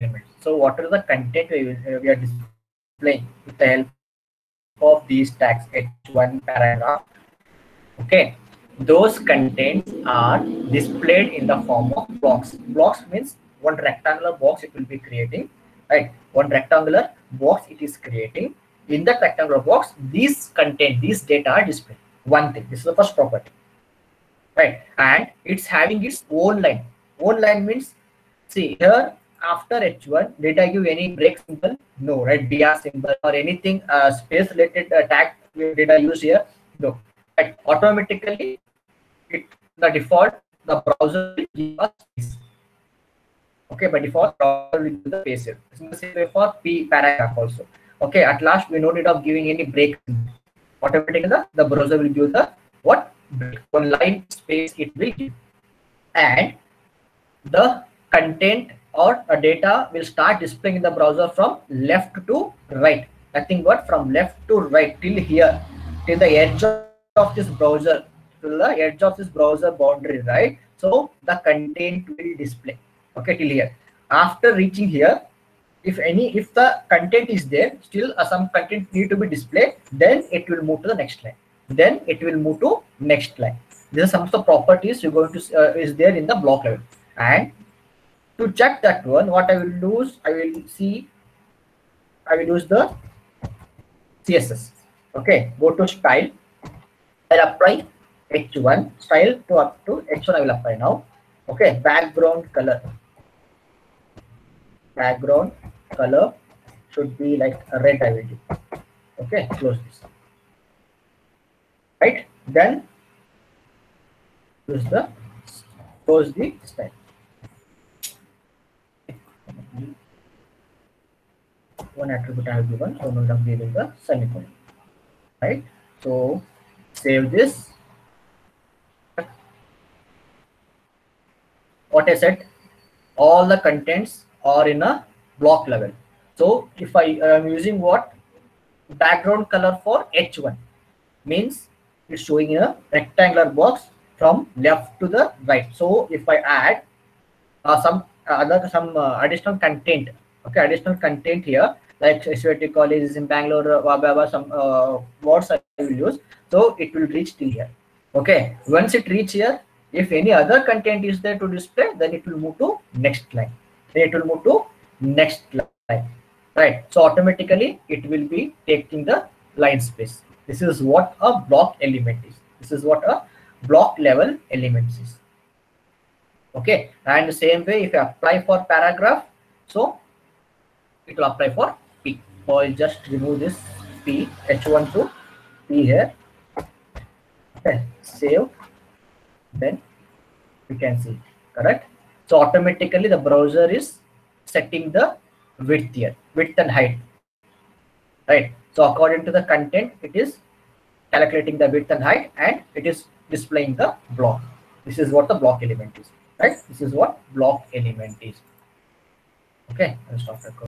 element. So what are the content we are displaying with the help of these tags H1 paragraph? Okay, those contents are displayed in the form of blocks. Blocks means one rectangular box it will be creating, right? One rectangular box it is creating. In that rectangular box, these content, these data are displayed. One thing. This is the first property, right? And it's having its own line. Own line means, see here after H1, did I give any break symbol? No, right? BR symbol or anything space related tag did I use here? No. Right. Automatically, it the default the browser will give us space. Okay, by default browser will give the space here. It's the same way for P paragraph also. Okay, at last we no need of giving any break symbol. Automatically the browser will give the what break, one line space it will give, and the content or data will start displaying in the browser from left to right. Nothing but from left to right till here, till the edge of this browser, till the edge of this browser boundary, right? So the content will display. Okay, till here. After reaching here, if the content is there, still some content need to be displayed, then it will move to the next line. Then it will move to next line. This is some of the properties you're going to is there in the block level. And to check that one, what I will do is I will use the CSS. Okay, go to style. I'll apply H1 style to up to H1. I will apply now. Okay, background color. Background color should be like a red. I will do. Okay, close this. Right, then use the close the style. One attribute I have given, so now I'm giving the semicolon. Right, so save this. What I said, all the contents are in a block level. So if I am using what background color for H1 means it's showing in a rectangular box from left to the right. So if I add some additional content, okay, additional content here like SAVI college is in Bangalore, some words I will use, so it will reach till here. Okay, once it reach here, if any other content is there to display, then it will move to next line. Then it will move to next line, right? So automatically it will be taking the line space. This is what a block element is. This is what a block level element is. Okay, and the same way if you apply for paragraph, so it will apply for P. So I'll just remove this P, H1 to P here. Okay, save. Then you can see, correct? So automatically the browser is setting the width here, width and height, right? So according to the content, it is calculating the width and height, and it is displaying the block. This is what the block element is, right? This is what block element is. Okay, I'll stop recording.